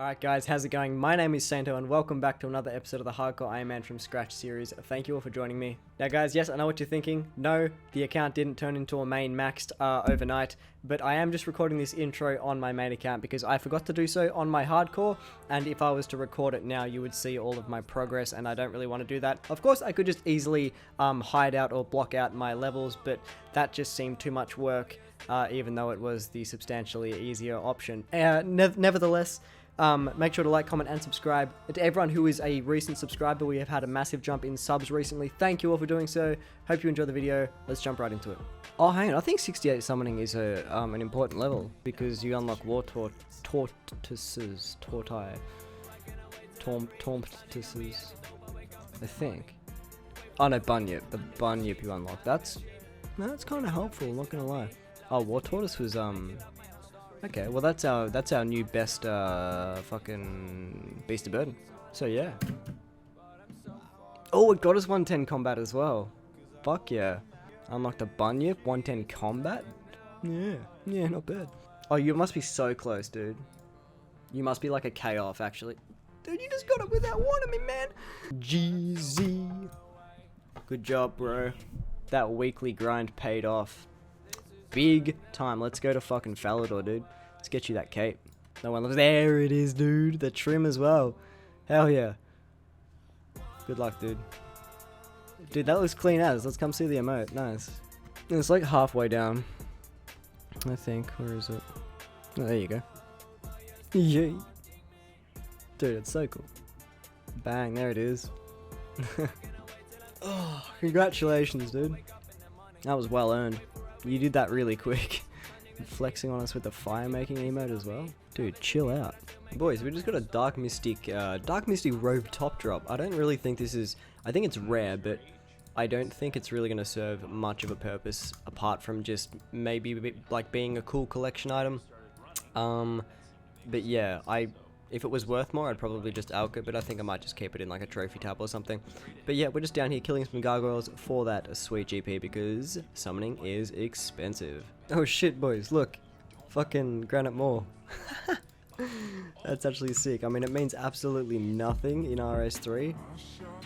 Alright guys, how's it going? My name is Santo and welcome back to another episode of the Hardcore Iron Man from Scratch series. Thank you all for joining me. Now guys, yes, I know what you're thinking. No, the account didn't turn into a main maxed overnight, but I am just recording this intro on my main account because I forgot to do so on my Hardcore, and if I was to record it now, you would see all of my progress, and I don't really want to do that. Of course, I could just easily hide out or block out my levels, but that just seemed too much work, even though it was the substantially easier option. Nevertheless, make sure to like, comment, and subscribe. To everyone who is a recent subscriber, we have had a massive jump in subs recently. Thank you all for doing so. Hope you enjoyed the video. Let's jump right into it. Oh, hang on. I think 68 summoning is an important level because you unlock war tortoises, tortoises, I think. Oh no, bunyip. The bunyip you unlock. That's kind of helpful. Not gonna lie. Oh, war tortoise was Okay, well that's our new best fucking beast of burden. So yeah. Oh, it got us 110 combat as well. Fuck yeah. Unlocked a bunyip, 110 combat. Yeah, not bad. Oh, you must be so close, dude. You must be like a K off, actually. Dude, you just got it without warning me, man. GZ. Good job, bro. That weekly grind paid off. Big time. Let's go to fucking Falador, dude. Let's get you that cape. No one loves. There it is, dude. The trim as well. Hell yeah. Good luck, dude. Dude, that looks clean as. Let's come see the emote. Nice. It's like halfway down, I think. Where is it? Oh, there you go. Yay. Dude, it's so cool. Bang, there it is. Oh, congratulations, dude. That was well earned. You did that really quick. Flexing on us with the fire making emote as well. Dude, chill out. Boys, we just got a Dark Mystic robe top drop. I don't really think this is... I think it's rare, but I don't think it's really going to serve much of a purpose apart from just maybe like being a cool collection item. But yeah, if it was worth more, I'd probably just alch it, but I think I might just keep it in like a trophy tab or something. But yeah, we're just down here killing some gargoyles for that sweet GP because summoning is expensive. Oh shit, boys, look. Fucking Granite Maw. That's actually sick. I mean, it means absolutely nothing in RS3,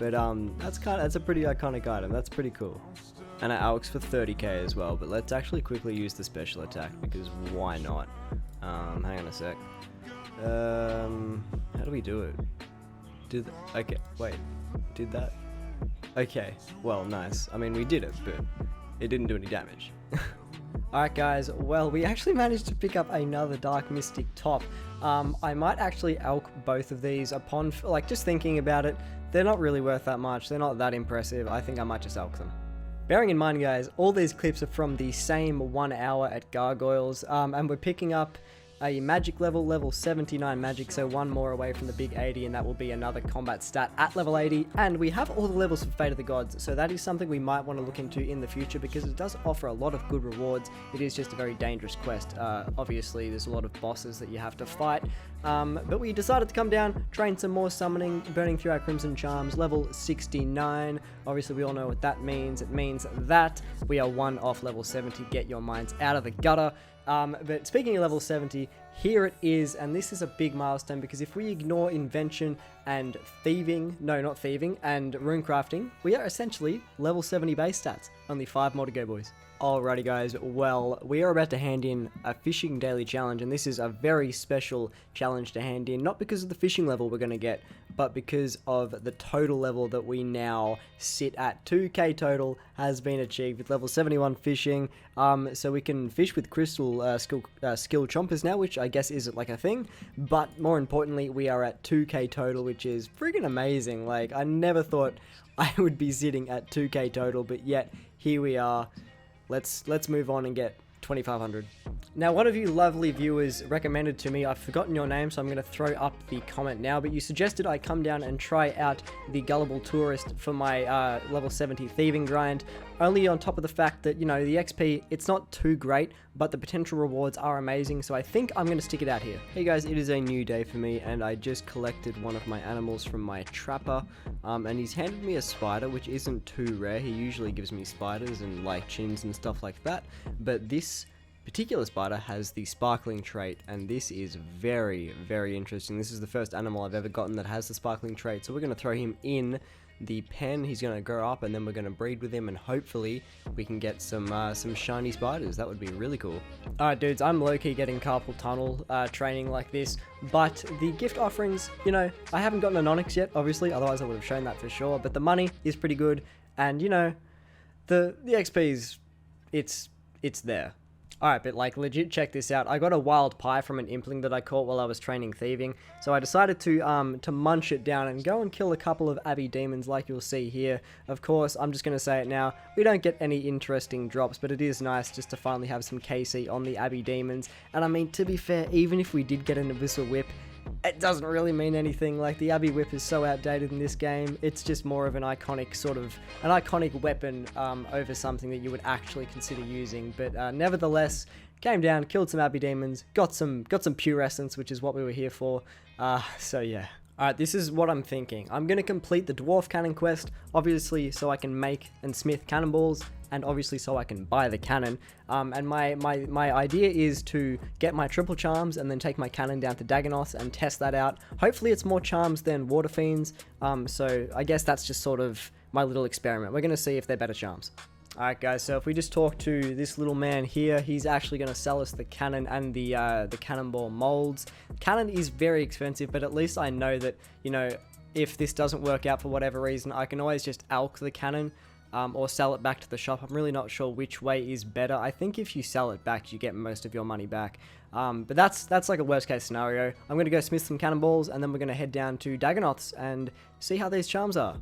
but that's a pretty iconic item. That's pretty cool. And it alchs for 30k as well, but let's actually quickly use the special attack because why not? Hang on a sec. How do we do it? Okay, wait. Did that? Okay, well, nice. I mean, we did it, but it didn't do any damage. Alright guys, well, we actually managed to pick up another Dark Mystic top. I might actually alch both of these upon, like, just thinking about it. They're not really worth that much. They're not that impressive. I think I might just alch them. Bearing in mind, guys, all these clips are from the same 1 hour at Gargoyles, and we're picking up a magic level 79 magic, so one more away from the big 80, and that will be another combat stat at level 80, and we have all the levels for Fate of the Gods, so that is something we might want to look into in the future because it does offer a lot of good rewards. It is just a very dangerous quest. Obviously there's a lot of bosses that you have to fight, but we decided to come down, train some more summoning, burning through our Crimson Charms, level 69. Obviously we all know what that means. It means that we are one off level 70. Get your minds out of the gutter. But speaking of level 70, here it is, and this is a big milestone because if we ignore invention and and runecrafting, we are essentially level 70 base stats. Only 5 more to go, boys. Alrighty guys, well, we are about to hand in a fishing daily challenge, and this is a very special challenge to hand in, not because of the fishing level we're going to get, but because of the total level that we now sit at. 2k total has been achieved with level 71 fishing, so we can fish with crystal skill chompers now, which I guess is like a thing, but more importantly, we are at 2k total, which is friggin' amazing. Like, I never thought I would be sitting at 2k total, but yet, here we are. Let's move on and get 2,500. Now, one of you lovely viewers recommended to me, I've forgotten your name, so I'm going to throw up the comment now, but you suggested I come down and try out the Gullible Tourist for my level 70 thieving grind, only on top of the fact that, you know, the XP, it's not too great, but the potential rewards are amazing, so I think I'm going to stick it out here. Hey guys, it is a new day for me, and I just collected one of my animals from my trapper, and he's handed me a spider, which isn't too rare. He usually gives me spiders and like chins and stuff like that, but this particular spider has the sparkling trait, and this is very, very interesting. This is the first animal I've ever gotten that has the sparkling trait, so we're going to throw him in the pen. He's going to grow up, and then we're going to breed with him, and hopefully we can get some shiny spiders. That would be really cool. Alright dudes, I'm low-key getting carpal tunnel training like this, but the gift offerings, you know, I haven't gotten an onyx yet, obviously, otherwise I would have shown that for sure, but the money is pretty good, and you know, the XP's, it's there. Alright, but like legit check this out. I got a wild pie from an impling that I caught while I was training thieving, so I decided to munch it down and go and kill a couple of abbey demons like you'll see here. Of course, I'm just going to say it now, we don't get any interesting drops, but it is nice just to finally have some KC on the abbey demons. And I mean, to be fair, even if we did get an abyssal whip, it doesn't really mean anything. Like, the Abbey Whip is so outdated in this game. It's just more of an iconic weapon over something that you would actually consider using. But nevertheless, came down, killed some Abbey Demons, got some pure essence, which is what we were here for. So yeah. Alright, this is what I'm thinking. I'm going to complete the Dwarf Cannon quest, obviously so I can make and smith cannonballs, and obviously so I can buy the cannon. And my idea is to get my triple charms and then take my cannon down to Dagonoth and test that out. Hopefully it's more charms than water fiends, so I guess that's just sort of my little experiment. We're going to see if they're better charms. Alright guys, so if we just talk to this little man here, he's actually going to sell us the cannon and the cannonball molds. Cannon is very expensive, but at least I know that, you know, if this doesn't work out for whatever reason, I can always just alch the cannon or sell it back to the shop. I'm really not sure which way is better. I think if you sell it back, you get most of your money back. But that's like a worst case scenario. I'm going to go smith some cannonballs, and then we're going to head down to Dagonoth's and see how these charms are.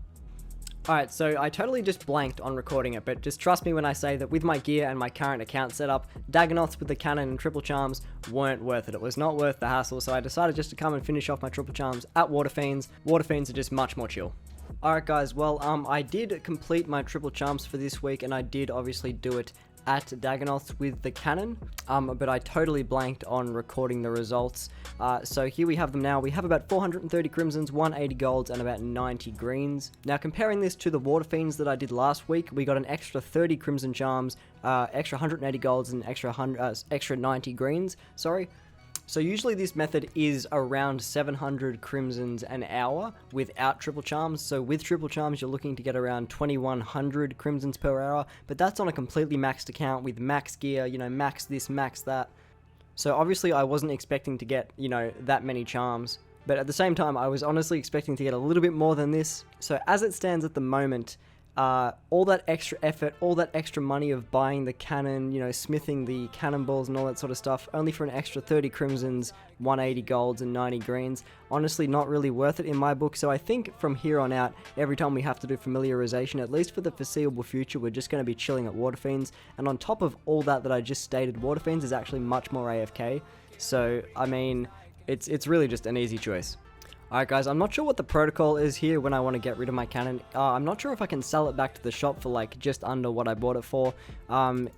Alright, so I totally just blanked on recording it, but just trust me when I say that with my gear and my current account setup, Dagonoths with the cannon and triple charms weren't worth it. It was not worth the hassle, so I decided just to come and finish off my triple charms at Water Fiends. Water Fiends are just much more chill. Alright guys, well, I did complete my triple charms for this week, and I did obviously do it at Dagonoth with the cannon, but I totally blanked on recording the results. So here we have them now. We have about 430 crimsons, 180 golds, and about 90 greens. Now comparing this to the water fiends that I did last week, we got an extra 30 crimson charms, extra 180 golds, and extra 90 greens. Sorry. So usually this method is around 700 crimsons an hour without triple charms. So with triple charms, you're looking to get around 2100 crimsons per hour, but that's on a completely maxed account with max gear, you know, max this, max that. So obviously I wasn't expecting to get, you know, that many charms, but at the same time, I was honestly expecting to get a little bit more than this. So as it stands at the moment, all that extra effort, all that extra money of buying the cannon, you know, smithing the cannonballs and all that sort of stuff, only for an extra 30 crimsons, 180 golds, and 90 greens, honestly not really worth it in my book. So I think from here on out, every time we have to do familiarization, at least for the foreseeable future, we're just going to be chilling at Water Fiends. And on top of all that I just stated, Water Fiends is actually much more AFK. So, I mean, it's really just an easy choice. Alright guys, I'm not sure what the protocol is here when I want to get rid of my cannon. I'm not sure if I can sell it back to the shop for like just under what I bought it for.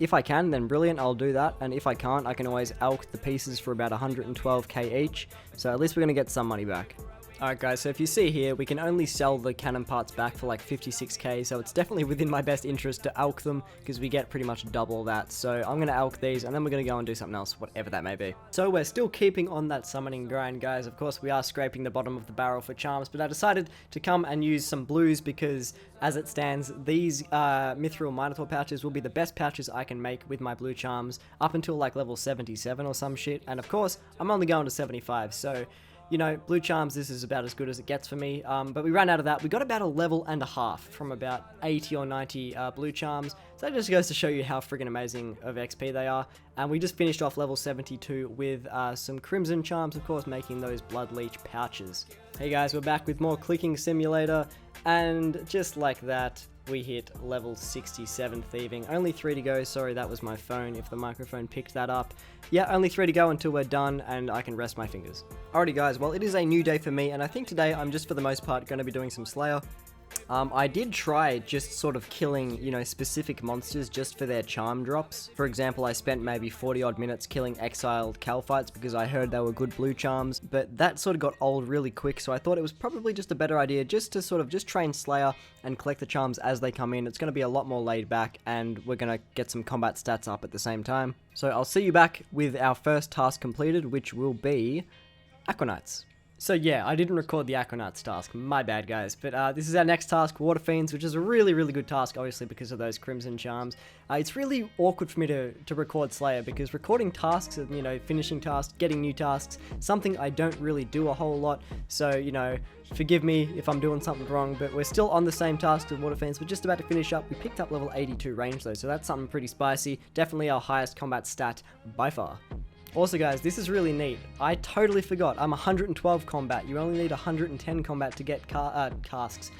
If I can, then brilliant, I'll do that. And if I can't, I can always alch the pieces for about 112k each. So at least we're going to get some money back. Alright guys, so if you see here, we can only sell the cannon parts back for like 56k, so it's definitely within my best interest to alch them, because we get pretty much double that. So I'm going to alch these, and then we're going to go and do something else, whatever that may be. So we're still keeping on that summoning grind, guys. Of course, we are scraping the bottom of the barrel for charms, but I decided to come and use some blues, because as it stands, these Mithril Minotaur pouches will be the best pouches I can make with my blue charms, up until like level 77 or some shit, and of course, I'm only going to 75, so... You know, blue charms, this is about as good as it gets for me, but we ran out of that. We got about a level and a half from about 80 or 90 blue charms, so that just goes to show you how friggin' amazing of XP they are. And we just finished off level 72 with some crimson charms, of course, making those blood leech pouches. Hey guys, we're back with more clicking simulator, and just like that, we hit level 67 thieving. Only 3 to go. Sorry, that was my phone if the microphone picked that up. Yeah, only 3 to go until we're done and I can rest my fingers. Alrighty guys, well it is a new day for me, and I think today I'm just for the most part going to be doing some Slayer. I did try just sort of killing, you know, specific monsters just for their charm drops. For example, I spent maybe 40 odd minutes killing exiled Calphites because I heard they were good blue charms, but that sort of got old really quick, so I thought it was probably just a better idea just to sort of just train Slayer and collect the charms as they come in. It's going to be a lot more laid back, and we're going to get some combat stats up at the same time. So I'll see you back with our first task completed, which will be Aquanites. So yeah, I didn't record the Aquanites task, my bad guys, but this is our next task, Water Fiends, which is a really, really good task, obviously because of those Crimson Charms. It's really awkward for me to record Slayer, because recording tasks and, you know, finishing tasks, getting new tasks, something I don't really do a whole lot, so, you know, forgive me if I'm doing something wrong, but we're still on the same task with Water Fiends. We're just about to finish up. We picked up level 82 range though, so that's something pretty spicy, definitely our highest combat stat by far. Also guys, this is really neat. I totally forgot. I'm 112 combat. You only need 110 combat to get tasks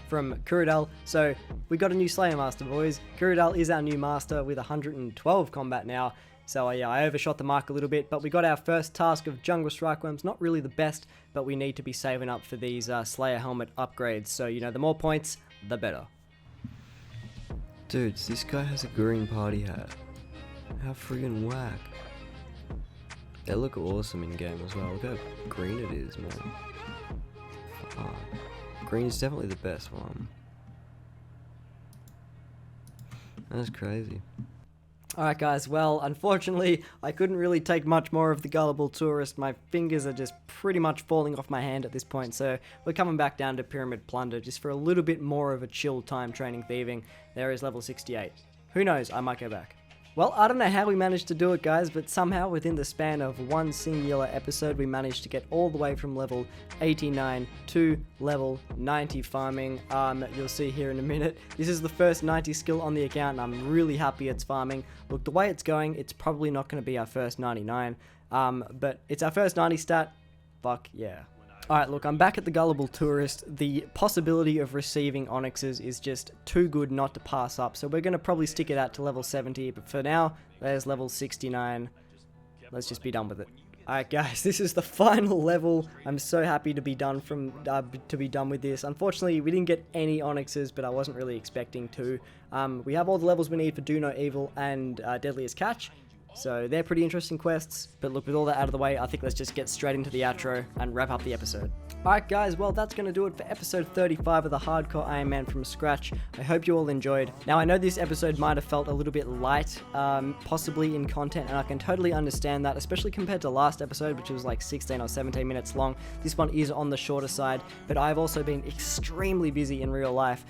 from Kuradel. So we got a new Slayer Master, boys. Kuradel is our new master with 112 combat now. So yeah, I overshot the mark a little bit, but we got our first task of Jungle Strikeworms. Not really the best, but we need to be saving up for these Slayer helmet upgrades. So, you know, the more points, the better. Dudes, this guy has a green party hat. How friggin' whack. They look awesome in game as well. Look how green it is, man. Green is definitely the best one. That's crazy. Alright guys, well, unfortunately, I couldn't really take much more of the Gullible Tourist. My fingers are just pretty much falling off my hand at this point, so we're coming back down to Pyramid Plunder just for a little bit more of a chill time training thieving. There is level 68. Who knows, I might go back. Well, I don't know how we managed to do it, guys, but somehow within the span of one singular episode, we managed to get all the way from level 89 to level 90 farming. You'll see here in a minute. This is the first 90 skill on the account, and I'm really happy it's farming. Look, the way it's going, it's probably not going to be our first 99, but it's our first 90 stat. Fuck yeah. Alright, look, I'm back at the Gullible Tourist. The possibility of receiving Onyxes is just too good not to pass up, so we're going to probably stick it out to level 70, but for now, there's level 69. Let's just be done with it. Alright guys, this is the final level. I'm so happy to be done with this. Unfortunately, we didn't get any Onyxes, but I wasn't really expecting to. We have all the levels we need for Do No Evil and Deadliest Catch. So they're pretty interesting quests, but look, with all that out of the way, I think let's just get straight into the outro and wrap up the episode. Alright guys, well that's going to do it for episode 35 of the Hardcore Iron Man from scratch. I hope you all enjoyed. Now I know this episode might have felt a little bit light, possibly in content, and I can totally understand that, especially compared to last episode, which was like 16 or 17 minutes long. This one is on the shorter side, but I've also been extremely busy in real life,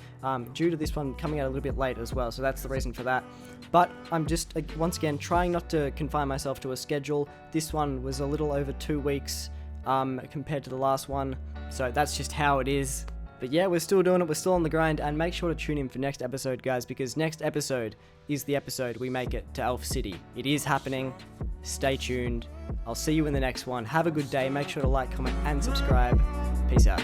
due to this one coming out a little bit late as well, so that's the reason for that. But I'm just, once again, trying not to confine myself to a schedule. This one was a little over 2 weeks compared to the last one, so that's just how it is. But yeah, we're still doing it, we're still on the grind, and make sure to tune in for next episode, guys, because next episode is the episode we make it to Elf City. It is happening. Stay tuned. I'll see you in the next one. Have a good day. Make sure to like, comment, and subscribe. Peace out.